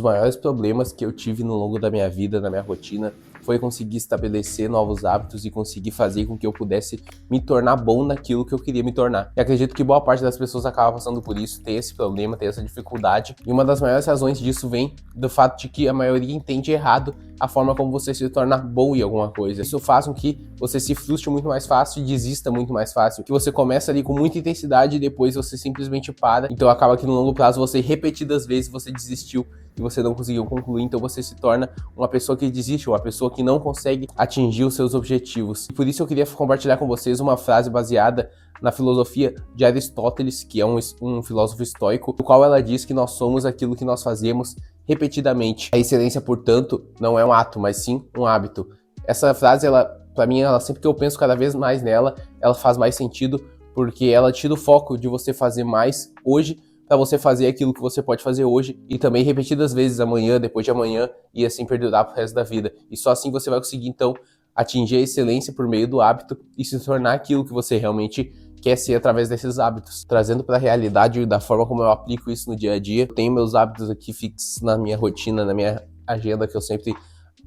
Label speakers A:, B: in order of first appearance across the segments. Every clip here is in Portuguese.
A: maiores problemas que eu tive no longo da minha vida, na minha rotina, foi conseguir estabelecer novos hábitos e conseguir fazer com que eu pudesse me tornar bom naquilo que eu queria me tornar. E acredito que boa parte das pessoas acaba passando por isso, tem esse problema, tem essa dificuldade. E uma das maiores razões disso vem do fato de que a maioria entende errado a forma como você se torna bom em alguma coisa. Isso faz com que você se frustre muito mais fácil e desista muito mais fácil. Que você começa ali com muita intensidade e depois você simplesmente para. Então acaba que no longo prazo você repetidas vezes você desistiu e você não conseguiu concluir, então você se torna uma pessoa que desiste, uma pessoa que não consegue atingir os seus objetivos. E por isso eu queria compartilhar com vocês uma frase baseada na filosofia de Aristóteles, que é um filósofo estoico, no qual ela diz que nós somos aquilo que nós fazemos repetidamente. A excelência, portanto, não é um ato, mas sim um hábito. Essa frase, para mim, sempre que eu penso cada vez mais nela, ela faz mais sentido, porque ela tira o foco de você fazer mais hoje, para você fazer aquilo que você pode fazer hoje e também repetidas vezes amanhã, depois de amanhã e assim perdurar pro resto da vida. E só assim você vai conseguir, então, atingir a excelência por meio do hábito e se tornar aquilo que você realmente quer ser através desses hábitos. Trazendo para a realidade da forma como eu aplico isso no dia a dia, eu tenho meus hábitos aqui fixos na minha rotina, na minha agenda, que eu sempre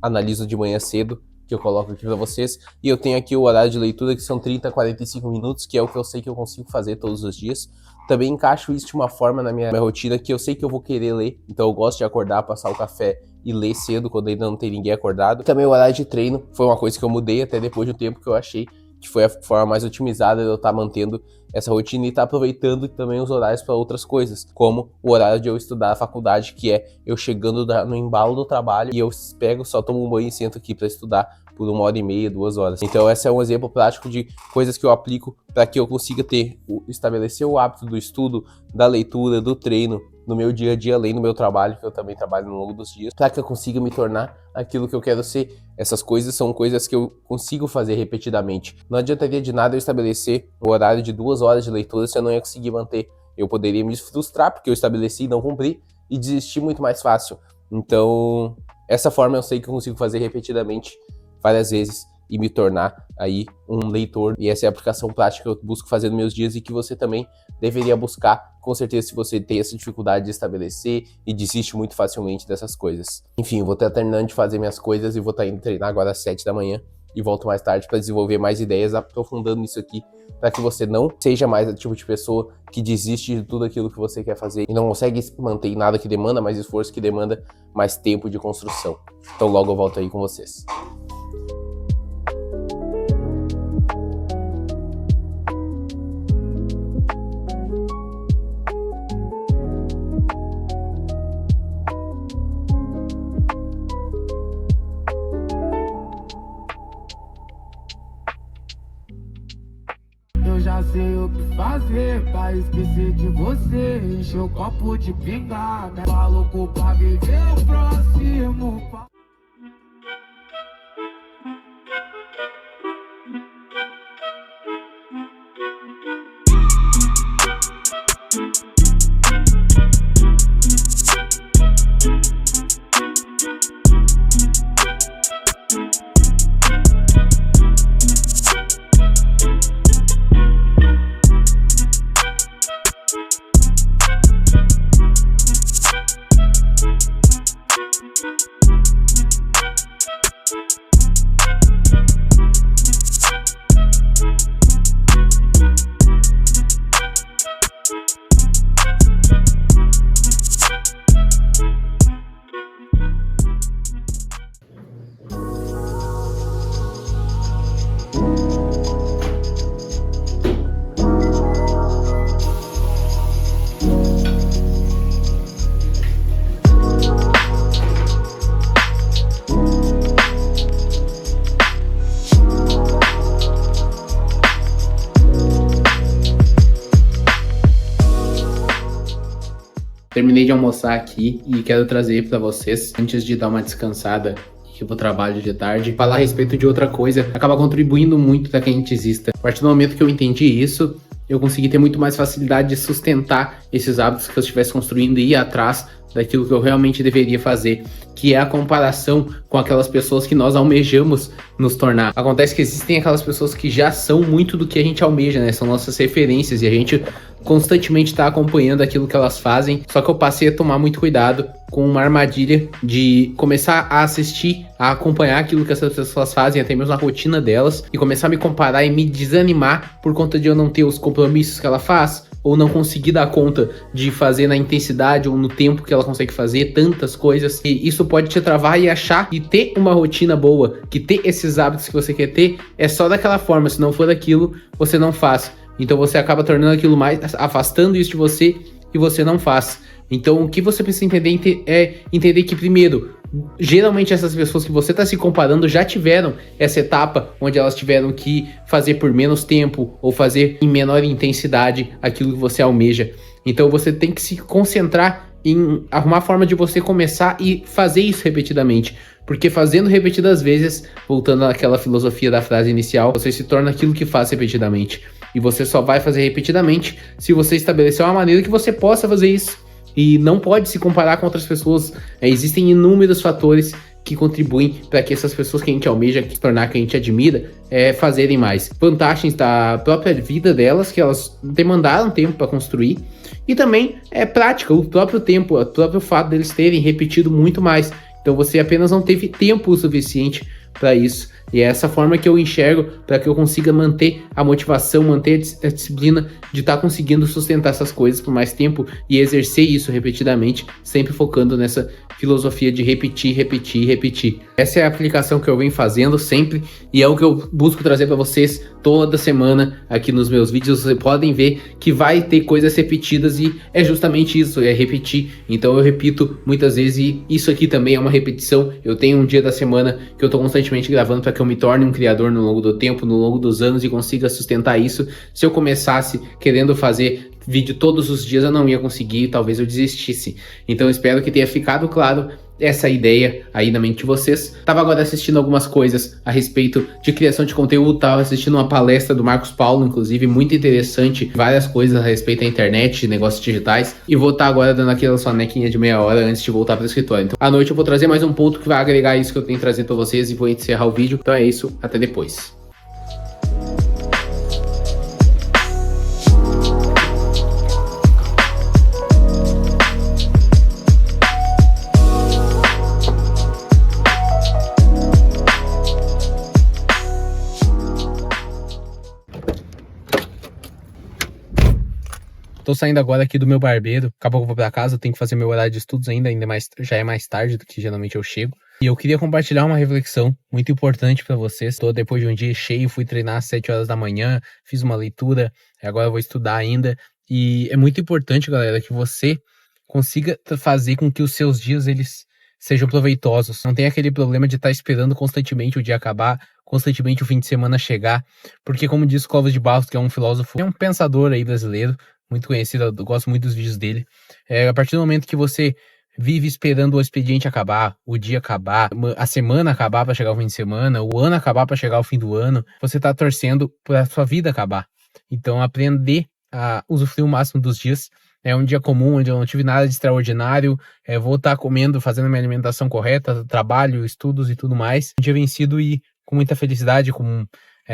A: analiso de manhã cedo, que eu coloco aqui para vocês, e eu tenho aqui o horário de leitura, que são 30 a 45 minutos, que é o que eu sei que eu consigo fazer todos os dias. Também encaixo isso de uma forma na minha rotina que eu sei que eu vou querer ler, então eu gosto de acordar, passar o café e ler cedo, quando ainda não tem ninguém acordado. Também o horário de treino foi uma coisa que eu mudei até depois do tempo que eu achei que foi a forma mais otimizada de eu estar mantendo essa rotina e estar aproveitando também os horários para outras coisas, como o horário de eu estudar na faculdade, que é eu chegando no embalo do trabalho e eu só tomo um banho e sento aqui para estudar por 1h30, 2 horas. Então esse é um exemplo prático de coisas que eu aplico para que eu consiga estabelecer o hábito do estudo, da leitura, do treino, no meu dia a dia, além do meu trabalho, que eu também trabalho no longo dos dias, para que eu consiga me tornar aquilo que eu quero ser. Essas coisas são coisas que eu consigo fazer repetidamente. Não adiantaria de nada eu estabelecer o horário de 2 horas de leitura se eu não ia conseguir manter. Eu poderia me frustrar porque eu estabeleci e não cumpri e desistir muito mais fácil. Então, essa forma eu sei que eu consigo fazer repetidamente várias vezes e me tornar aí um leitor. E essa é a aplicação prática que eu busco fazer nos meus dias e que você também deveria buscar, com certeza, se você tem essa dificuldade de estabelecer e desiste muito facilmente dessas coisas. Enfim, eu vou estar terminando de fazer minhas coisas e vou estar indo treinar agora às 7 da manhã e volto mais tarde para desenvolver mais ideias, aprofundando nisso aqui, para que você não seja mais o tipo de pessoa que desiste de tudo aquilo que você quer fazer e não consegue manter nada que demanda mais esforço, que demanda mais tempo de construção. Então logo eu volto aí com vocês.
B: Eu já sei o que fazer pra esquecer de você. Encher o copo de pinga, né? Maluco pra viver o próximo.
C: Terminei de almoçar aqui e quero trazer para vocês, antes de dar uma descansada e ir pro trabalho de tarde, falar a respeito de outra coisa, acaba contribuindo muito para que a gente exista. A partir do momento que eu entendi isso, eu consegui ter muito mais facilidade de sustentar esses hábitos que eu estivesse construindo e ir atrás daquilo que eu realmente deveria fazer, que é a comparação com aquelas pessoas que nós almejamos nos tornar. Acontece que existem aquelas pessoas que já são muito do que a gente almeja, né? São nossas referências e a gente constantemente está acompanhando aquilo que elas fazem. Só que eu passei a tomar muito cuidado com uma armadilha de começar a assistir, a acompanhar aquilo que essas pessoas fazem, até mesmo a rotina delas, e começar a me comparar e me desanimar por conta de eu não ter os compromissos que ela faz, ou não conseguir dar conta de fazer na intensidade ou no tempo que ela consegue fazer tantas coisas. E isso pode te travar e achar que ter uma rotina boa, que ter esses hábitos que você quer ter, é só daquela forma. Se não for daquilo, você não faz. Então você acaba tornando aquilo mais, afastando isso de você, e você não faz. Então o que você precisa entender é entender que, primeiro, geralmente essas pessoas que você está se comparando já tiveram essa etapa onde elas tiveram que fazer por menos tempo ou fazer em menor intensidade aquilo que você almeja. Então você tem que se concentrar em arrumar forma de você começar e fazer isso repetidamente. Porque fazendo repetidas vezes, voltando àquela filosofia da frase inicial, você se torna aquilo que faz repetidamente. E você só vai fazer repetidamente se você estabelecer uma maneira que você possa fazer isso. E não pode se comparar com outras pessoas. Existem inúmeros fatores que contribuem para que essas pessoas que a gente almeja se tornar, que a gente admira, fazerem mais. Vantagens da própria vida delas, que elas demandaram tempo para construir. E também prática, o próprio tempo, o próprio fato deles terem repetido muito mais. Então você apenas não teve tempo o suficiente para isso. E é essa forma que eu enxergo para que eu consiga manter a motivação, manter a disciplina de estar conseguindo sustentar essas coisas por mais tempo e exercer isso repetidamente, sempre focando nessa filosofia de repetir, repetir, repetir. Essa é a aplicação que eu venho fazendo sempre e é o que eu busco trazer para vocês toda semana aqui nos meus vídeos. Vocês podem ver que vai ter coisas repetidas e é justamente isso, é repetir. Então eu repito muitas vezes e isso aqui também é uma repetição. Eu tenho um dia da semana que eu tô constantemente gravando para que eu me torne um criador no longo do tempo, no longo dos anos e consiga sustentar isso. Se eu começasse querendo fazer vídeo todos os dias, eu não ia conseguir, talvez eu desistisse. Então eu espero que tenha ficado claro essa ideia aí na mente de vocês. Tava agora assistindo algumas coisas a respeito de criação de conteúdo, tava assistindo uma palestra do Marcos Paulo, inclusive, muito interessante, várias coisas a respeito da internet, negócios digitais, e vou estar agora dando aquela sonequinha de meia hora antes de voltar para o escritório. Então, à noite eu vou trazer mais um ponto que vai agregar isso que eu tenho trazido para vocês e vou encerrar o vídeo. Então é isso, até depois. Tô saindo agora aqui do meu barbeiro, acabou que eu vou pra casa, eu tenho que fazer meu horário de estudos ainda mais, já é mais tarde do que geralmente eu chego. E eu queria compartilhar uma reflexão muito importante pra vocês. Tô depois de um dia cheio, fui treinar às 7 horas da manhã, fiz uma leitura, agora eu vou estudar ainda. E é muito importante, galera, que você consiga fazer com que os seus dias, eles sejam proveitosos. Não tem aquele problema de estar esperando constantemente o dia acabar, constantemente o fim de semana chegar. Porque como diz Clóvis de Barros, que é um filósofo, é um pensador aí brasileiro, muito conhecido, eu gosto muito dos vídeos dele. A partir do momento que você vive esperando o expediente acabar, o dia acabar, a semana acabar para chegar ao fim de semana, o ano acabar para chegar ao fim do ano, você tá torcendo para a sua vida acabar. Então aprender a usufruir o máximo dos dias. É um dia comum, onde eu não tive nada de extraordinário, vou estar comendo, fazendo a minha alimentação correta, trabalho, estudos e tudo mais. Um dia vencido e com muita felicidade,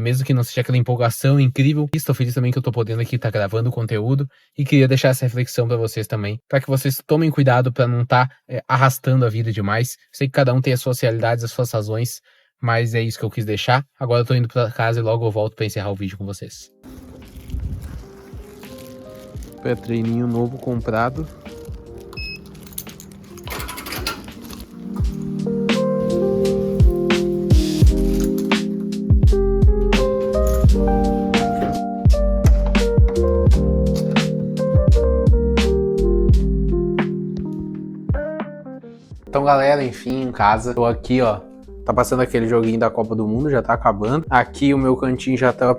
C: mesmo que não seja aquela empolgação incrível. Estou feliz também que eu tô podendo aqui estar gravando o conteúdo e queria deixar essa reflexão para vocês também, para que vocês tomem cuidado para não estar arrastando a vida demais. Sei que cada um tem as suas realidades, as suas razões, mas é isso que eu quis deixar. Agora eu tô indo para casa e logo eu volto para encerrar o vídeo com vocês. Pré-treininho novo comprado. Então galera, enfim, em casa, tô aqui ó, tá passando aquele joguinho da Copa do Mundo, já tá acabando. Aqui o meu cantinho já tá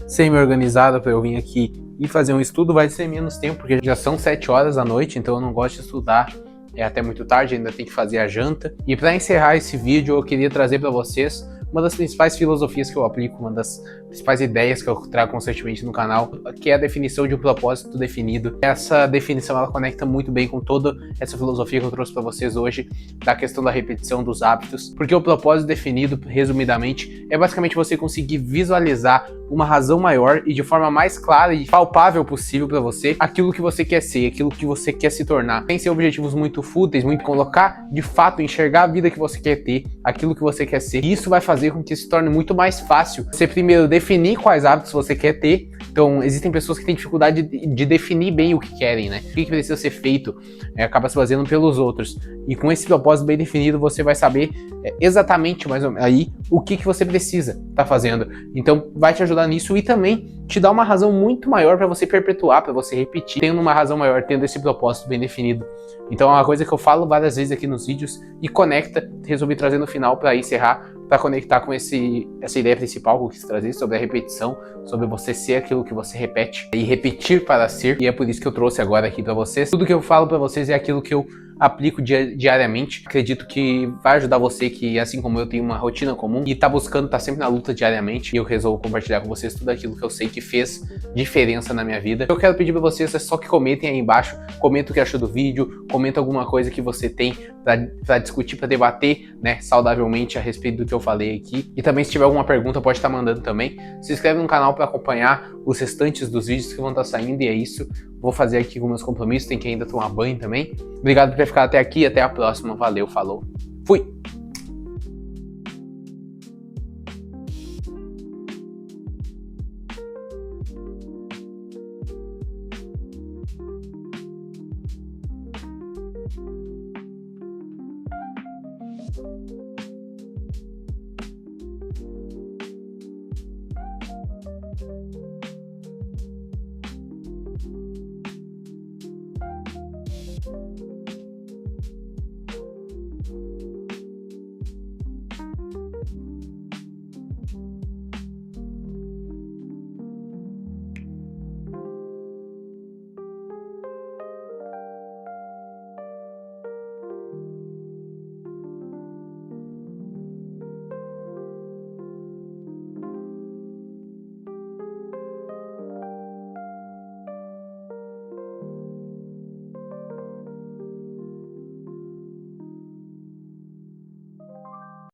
C: semi-organizado pra eu vir aqui e fazer um estudo. Vai ser menos tempo, porque já são 7 horas da noite, então eu não gosto de estudar até muito tarde, ainda tem que fazer a janta. E pra encerrar esse vídeo, eu queria trazer pra vocês uma das principais filosofias que eu aplico, uma das principais ideias que eu trago constantemente no canal, que é a definição de um propósito definido. Essa definição, ela conecta muito bem com toda essa filosofia que eu trouxe para vocês hoje, da questão da repetição dos hábitos, porque o propósito definido, resumidamente, é basicamente você conseguir visualizar uma razão maior e de forma mais clara e palpável possível para você aquilo que você quer ser, aquilo que você quer se tornar, sem ser objetivos muito fúteis, muito colocar de fato, enxergar a vida que você quer ter, aquilo que você quer ser. E isso vai fazer com que se torne muito mais fácil você primeiro definir quais hábitos você quer ter. Então, existem pessoas que têm dificuldade de definir bem o que querem, né? O que precisa ser feito, acaba se fazendo pelos outros. E com esse propósito bem definido, você vai saber exatamente, mais ou menos, aí, o que você precisa estar fazendo. Então, vai te ajudar nisso e também te dá uma razão muito maior para você perpetuar, para você repetir, tendo uma razão maior, tendo esse propósito bem definido. Então, é uma coisa que eu falo várias vezes aqui nos vídeos e conecta, resolvi trazer no final para encerrar, para conectar com essa ideia principal que eu quis trazer sobre a repetição, sobre você ser aquilo que você repete e repetir para ser, e é por isso que eu trouxe agora aqui para vocês. Tudo que eu falo para vocês é aquilo que eu aplico diariamente. Acredito que vai ajudar você que, assim como eu, tem uma rotina comum e tá buscando, tá sempre na luta diariamente, e eu resolvo compartilhar com vocês tudo aquilo que eu sei que fez diferença na minha vida. Eu quero pedir para vocês é só que comentem aí embaixo, comenta o que achou do vídeo, comenta alguma coisa que você tem para discutir, para debater, né, saudavelmente a respeito do que eu falei aqui. E também, se tiver alguma pergunta, pode estar mandando também. Se inscreve no canal para acompanhar os restantes dos vídeos que vão estar saindo, e é isso. Vou fazer aqui com meus compromissos, tem que ainda tomar banho também. Obrigado por ter ficado até aqui, até a próxima. Valeu, falou, fui!